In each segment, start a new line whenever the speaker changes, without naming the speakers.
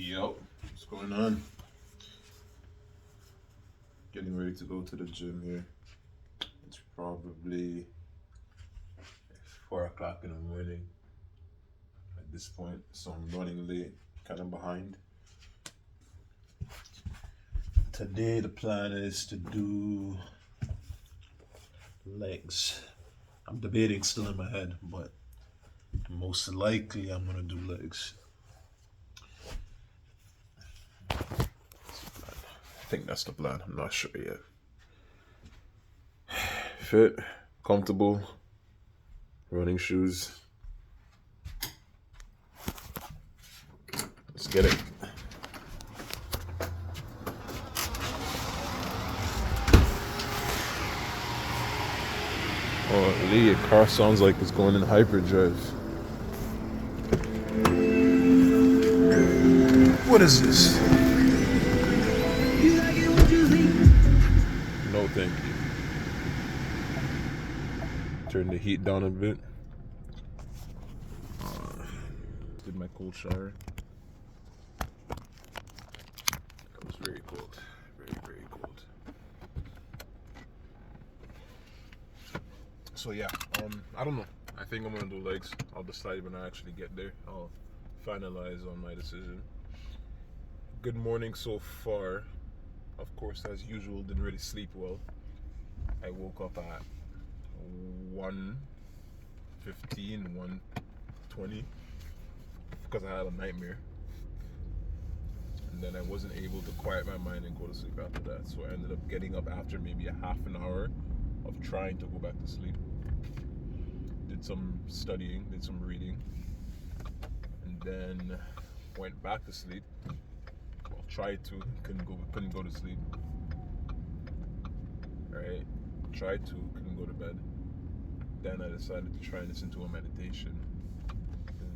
Yo, what's going on? Getting ready to go to the gym here. It's probably 4 o'clock in the morning at this point, so I'm running late, kind of behind. Today, the plan is to do legs. I'm debating still in my head, but most likely I'm gonna do legs. I think that's the plan. I'm not sure yet. Fit, comfortable, running shoes. Let's get it. Oh, Lee, your car sounds like it's going in hyperdrive. What is this? No, thank you. Turn the heat down a bit. Did my cold shower. It was very cold. Very, very cold. So yeah, I don't know. I think I'm gonna do legs. I'll decide when I actually get there. I'll finalize on my decision. Good morning so far. Of course, as usual, didn't really sleep well. I woke up at 1:15, 1:20 because I had a nightmare. And then I wasn't able to quiet my mind and go to sleep after that. So I ended up getting up after maybe a half an hour of trying to go back to sleep. Did some studying, did some reading, and then went back to sleep. Well, tried to, couldn't go to sleep. Alright, tried to, couldn't go to bed. Then I decided to try and listen to a meditation.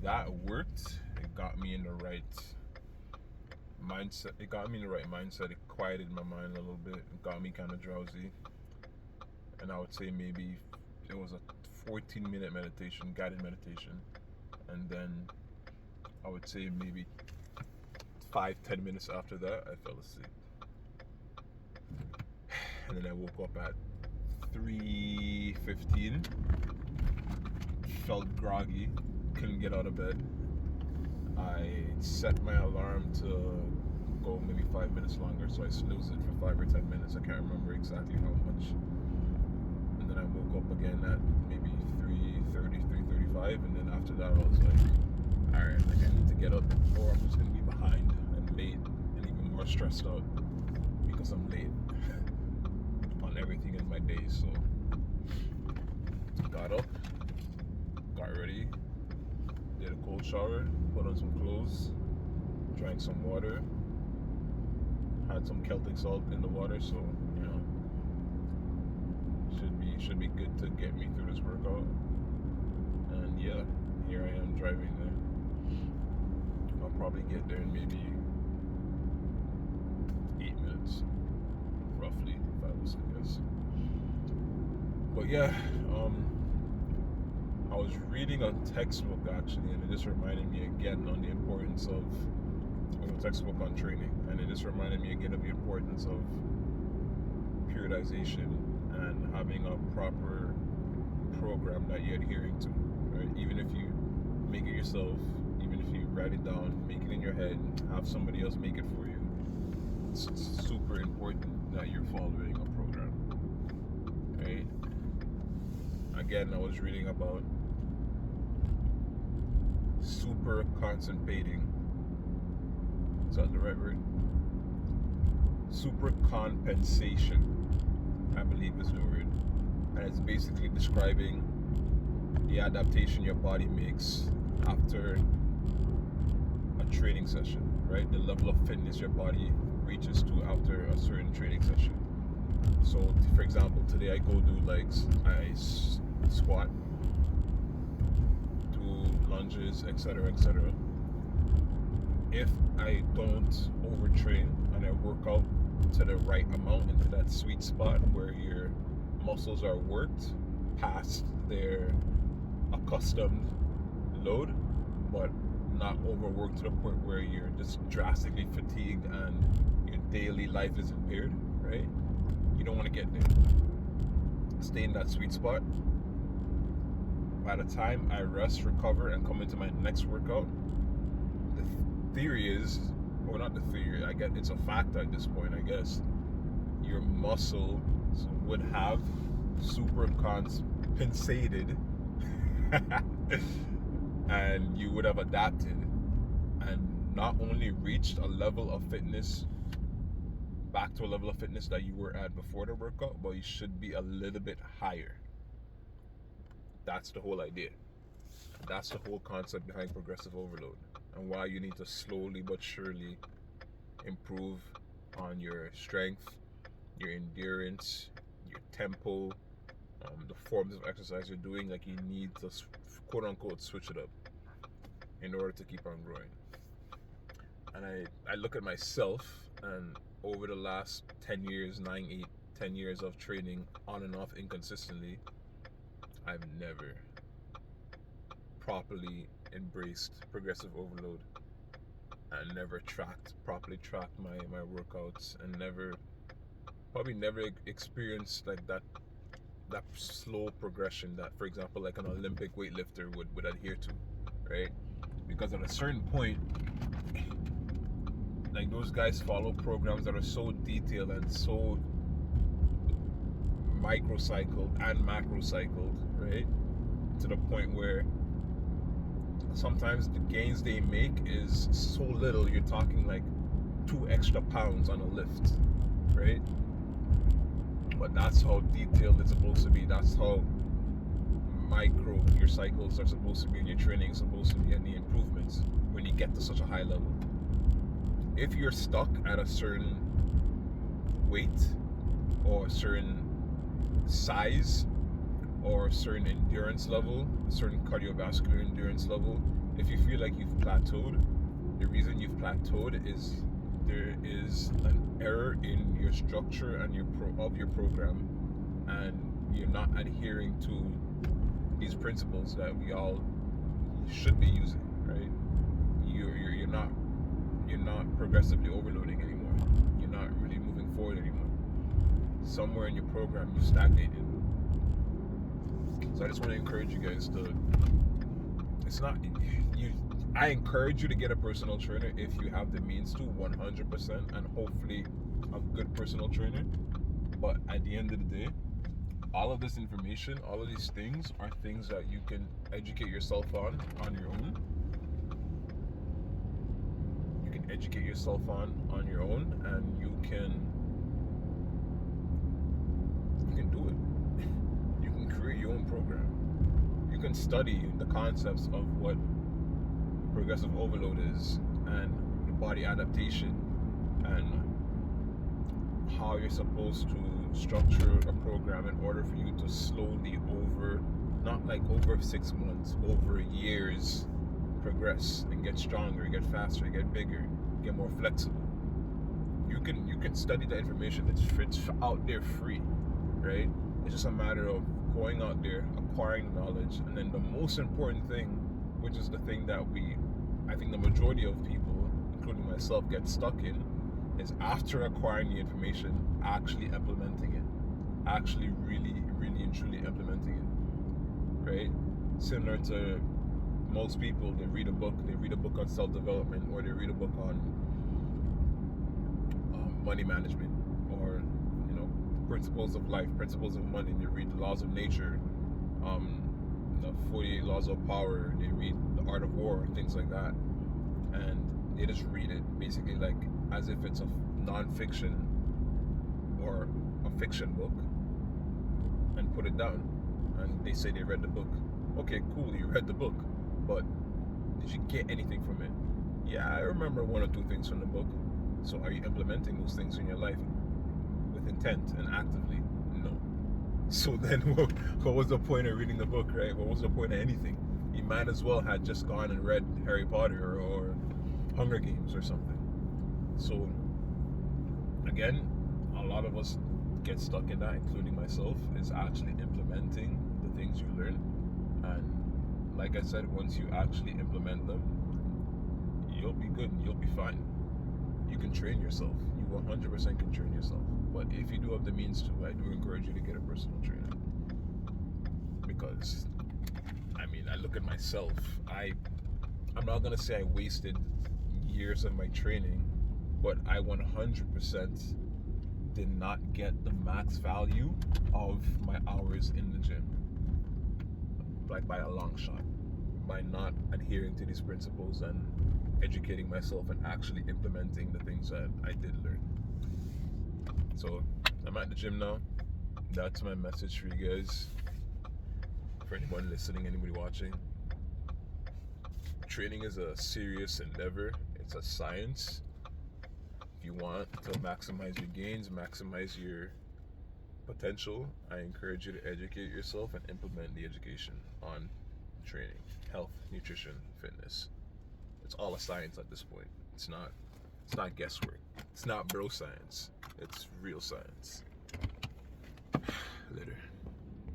That worked. It got me in the right mindset. It quieted my mind a little bit. It got me kind of drowsy. And I would say maybe it was a 14-minute meditation, guided meditation. And then I would say maybe 5-10 minutes after that, I fell asleep. And then I woke up at 3:15. Felt groggy, couldn't get out of bed. I set my alarm to go maybe 5 minutes longer, so I snoozed it for 5 or 10 minutes. I can't remember exactly how much. And then I woke up again at maybe 3:30, 3:35, and then after that I was like, alright, like I need to get up or I'm just gonna be behind and late and even more stressed out because I'm late on everything in my day. So got up, got ready, did a cold shower, put on some clothes, drank some water, had some Celtic salt in the water, so you know, should be good to get me through this workout. And yeah, here I am driving there. I'll probably get there in maybe 8 minutes, roughly, if I was to guess. But yeah, I was reading a textbook actually, and it just reminded me again on the importance of a textbook on training, and it just reminded me again of the importance of periodization and having a proper program that you're adhering to, right? Even if you make it yourself, even if you write it down, make it in your head, have somebody else make it for you, it's super important that you're following a program, right? Again, I was reading about super concentrating. Is that the right word? Super compensation, I believe is the word. And it's basically describing the adaptation your body makes after a training session, right? The level of fitness your body reaches to after a certain training session. So, for example, today I go do legs, I squat, do lunges, etc., etc. If I don't overtrain and I work out to the right amount into that sweet spot where your muscles are worked past their accustomed load, but not overworked to the point where you're just drastically fatigued and your daily life is impaired, right? You don't want to get there. Stay in that sweet spot. By the time I rest, recover, and come into my next workout, the theory is, or not the theory, I get it's a fact at this point, I guess, your muscles would have super compensated and you would have adapted and not only reached a level of fitness, back to a level of fitness that you were at before the workout, but you should be a little bit higher. That's the whole idea. That's the whole concept behind progressive overload, and why you need to slowly but surely improve on your strength, your endurance, your tempo, the forms of exercise you're doing. Like, you need to quote unquote switch it up in order to keep on growing. And I look at myself, and over the last 10 years, 10 years of training on and off inconsistently, I've never properly embraced progressive overload and never properly tracked my workouts, and probably never experienced like that slow progression that, for example, like an Olympic weightlifter would adhere to, right? Because at a certain point, like, those guys follow programs that are so detailed and so microcycled and macrocycled, right? To the point where sometimes the gains they make is so little, you're talking like 2 extra pounds on a lift, right? But that's how detailed it's supposed to be. That's how micro your cycles are supposed to be, and your training is supposed to be, and the improvements when you get to such a high level. If you're stuck at a certain weight or a certain size or a certain endurance level, a certain cardiovascular endurance level, if you feel like you've plateaued, the reason you've plateaued is there is an error in your structure and your program, and you're not adhering to these principles that we all should be using, right? You're not progressively overloading anymore. You're not really moving forward anymore. Somewhere in your program you stagnated. So I just want to encourage you guys I encourage you to get a personal trainer if you have the means to, 100%, and hopefully a good personal trainer. But at the end of the day, all of this information, all of these things are things that you can educate yourself on your own. You can educate yourself on your own, and you can do it. You can create your own program. You can study the concepts of what progressive overload is, and the body adaptation, and how you're supposed to structure a program in order for you to slowly, not like over 6 months, over years, progress and get stronger, get faster, get bigger, get more flexible. You can study the information. It's out there free, right? It's just a matter of going out there, acquiring knowledge, and then the most important thing, which is the thing that I think the majority of people, including myself, get stuck in, is after acquiring the information, actually implementing it. Actually really, really and truly implementing it, right? Similar to most people, they read a book on self-development, or they read a book on money management, or principles of life, principles of money. They read the laws of nature, the 48 laws of power. They read the art of war, things like that, and they just read it basically like as if it's a non-fiction or a fiction book, and put it down, and they say they read the book. Okay, cool, you read the book, but did you get anything from it? Yeah, I remember 1 or 2 things from the book. So are you implementing those things in your life with intent and actively? No. So then what was the point of reading the book, right? What was the point of anything? You might as well have just gone and read Harry Potter or Hunger Games or something. So again, a lot of us get stuck in that, including myself, is actually implementing the things you learn. And like I said, once you actually implement them, you'll be good and you'll be fine. You can train yourself. You 100% can train yourself. But if you do have the means to, I do encourage you to get a personal trainer. Because, I mean, I look at myself. I'm not gonna say I wasted years of my training, but I 100% did not get the max value of my hours in the gym, like by a long shot, by not adhering to these principles and educating myself and actually implementing the things that I did learn. So I'm at the gym now. That's my message for you guys. For anyone listening, anybody watching, training is a serious endeavor. It's a science. If you want to maximize your gains, maximize your potential, I encourage you to educate yourself and implement the education on training, health, nutrition, fitness. It's all a science at this point. It's not guesswork. It's not bro science. It's real science.